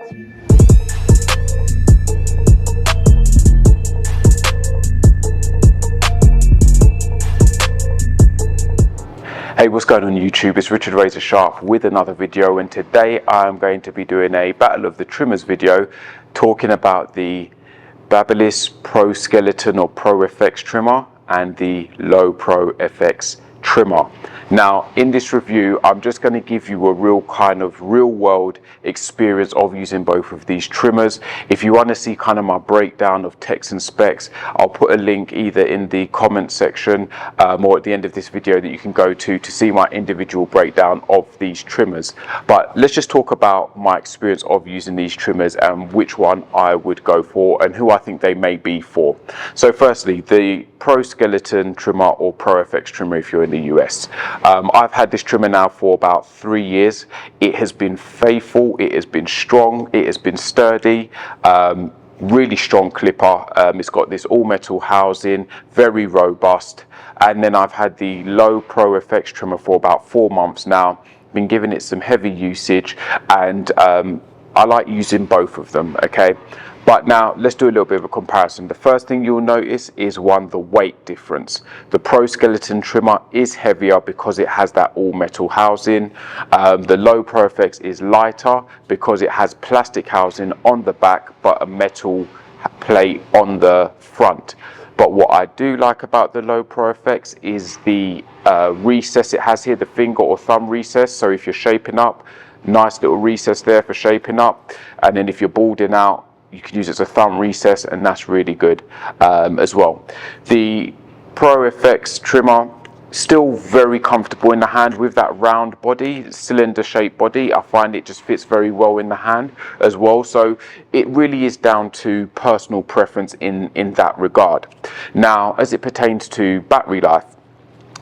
Hey, what's going on YouTube? It's Richard Razor Sharp with another video, and today I'm going to be doing a Battle of the Trimmers video talking about the Babyliss Pro Skeleton or Pro FX trimmer and the Low Pro FX trimmer. Now in this review I'm just going to give you a real world experience of using both of these trimmers. If you want to see kind of my breakdown of techs and specs, I'll put a link either in the comment section or at the end of this video that you can go to see my individual breakdown of these trimmers. But let's just talk about my experience of using these trimmers and which one I would go for and who I think they may be for. So firstly, the Pro Skeleton trimmer or Pro FX trimmer if you're in the US. I've had this trimmer now for about 3 years. It has been faithful, it has been strong, it has been sturdy, really strong clipper. It's got this all metal housing, very robust. And then I've had the Low Pro FX trimmer for about 4 months now, been giving it some heavy usage, and I like using both of them, okay? But now let's do a little bit of a comparison. The first thing you'll notice is the weight difference. The Pro Skeleton trimmer is heavier because it has that all metal housing. The Low Pro FX is lighter because it has plastic housing on the back but a metal plate on the front. But what I do like about the Low Pro FX is the recess it has here, the finger or thumb recess. So if you're shaping up, nice little recess there for shaping up. And then if you're balding out, you can use it as a thumb recess, and that's really good as well. The Pro FX trimmer, still very comfortable in the hand with that round body, cylinder shaped body. I find it just fits very well in the hand as well. So it really is down to personal preference in that regard. Now, as it pertains to battery life,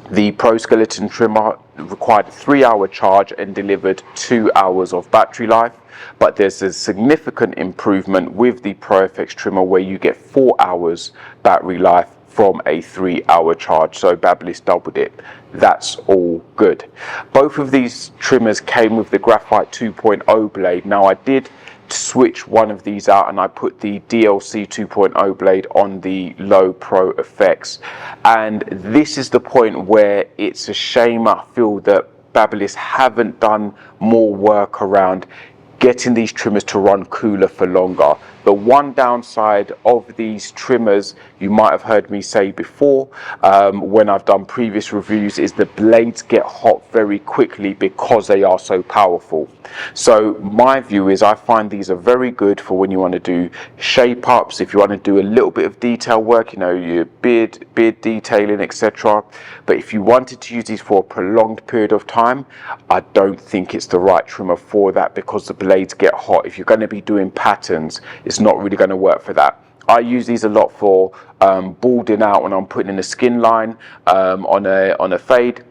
the Pro Skeleton trimmer required a 3-hour charge and delivered 2 hours of battery life. But there's a significant improvement with the Pro FX trimmer where you get 4 hours battery life from a 3-hour charge. So Babyliss doubled it. That's all good. Both of these trimmers came with the Graphite 2.0 blade. Now I did switch one of these out and I put the DLC 2.0 blade on the Low Pro FX, and this is the point where it's a shame I feel that Babyliss haven't done more work around getting these trimmers to run cooler for longer. The one downside of these trimmers, you might have heard me say before when I've done previous reviews, is the blades get hot very quickly because they are so powerful. So my view is I find these are very good for when you want to do shape ups, if you want to do a little bit of detail work, you know, your beard detailing, etc. But if you wanted to use these for a prolonged period of time, I don't think it's the right trimmer for that because the blades get hot. If you're going to be doing patterns, it's not really going to work for that. I use these a lot for balding out when I'm putting in a skin line on a fade,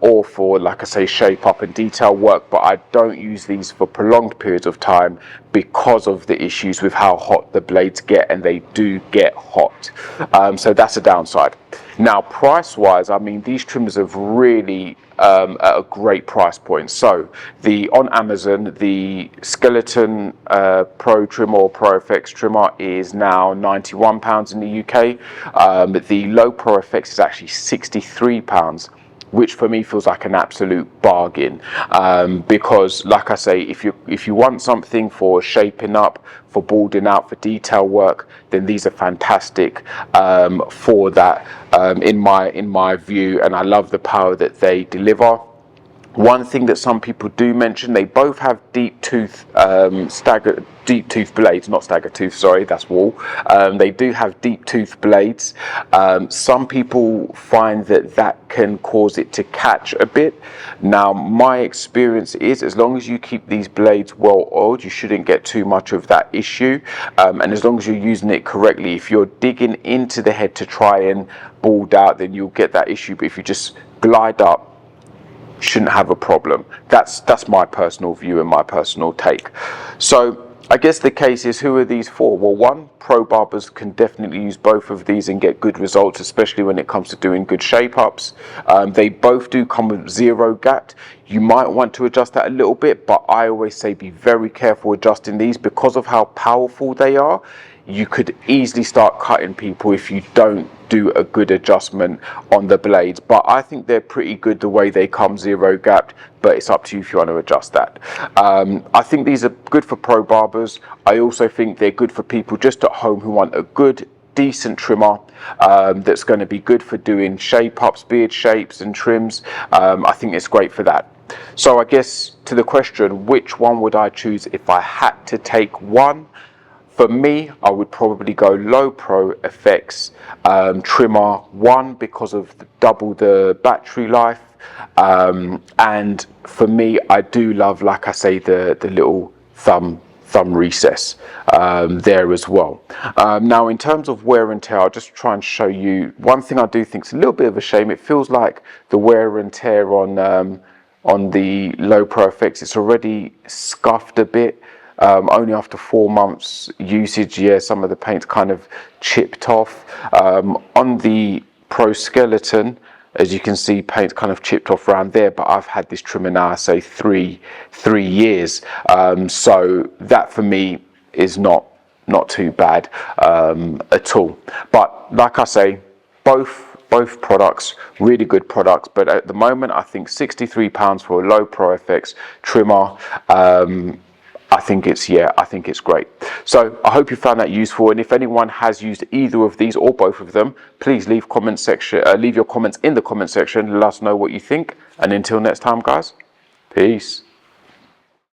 or for, like I say, shape up and detail work. But I don't use these for prolonged periods of time because of the issues with how hot the blades get, and they do get hot. So that's a downside. Now price wise, I mean, these trimmers have really at a great price point. So on Amazon, the Skeleton Pro trimmer or Pro FX trimmer is now £91 in the UK. The Low Pro FX is actually £63, which for me feels like an absolute bargain, because like I say, if you want something for shaping up, for balding out, for detail work, then these are fantastic for that in my view, and I love the power that they deliver. One thing that some people do mention, they both have deep tooth blades, not stagger tooth, sorry, that's wool. They do have deep tooth blades. Some people find that can cause it to catch a bit. Now my experience is, as long as you keep these blades well oiled, you shouldn't get too much of that issue, and as long as you're using it correctly. If you're digging into the head to try and bald out, then you'll get that issue. But if you just glide up, shouldn't have a problem. That's my personal view and my personal take. So I guess the case is, who are these for? Well, one, pro barbers can definitely use both of these and get good results, especially when it comes to doing good shape ups. They both do come with zero gap. You might want to adjust that a little bit, but I always say be very careful adjusting these because of how powerful they are. You could easily start cutting people if you don't do a good adjustment on the blades. But I think they're pretty good the way they come, zero gap, but it's up to you if you want to adjust that. I think these are good for pro barbers. I also think they're good for people just at home who want a good, decent trimmer that's going to be good for doing shape ups, beard shapes and trims. I think it's great for that. So I guess to the question, which one would I choose if I had to take one? For me, I would probably go Low Pro FX trimmer, one, because of double the battery life, and for me, I do love, like I say, the little thumb recess there as well. Now, in terms of wear and tear, I'll just try and show you one thing I do think is a little bit of a shame. It feels like the wear and tear on the Low Pro FX, it's already scuffed a bit. Only after 4 months usage, yeah, some of the paint's kind of chipped off. On the Pro Skeleton, as you can see, paint's kind of chipped off around there, but I've had this trimmer now, I say three years. So that for me is not too bad at all. But like I say, both products, really good products, but at the moment I think £63 for a Low Pro FX trimmer. I think it's great. So I hope you found that useful, and if anyone has used either of these or both of them, please leave your comments in the comment section. Let us know what you think, and until next time, guys, peace.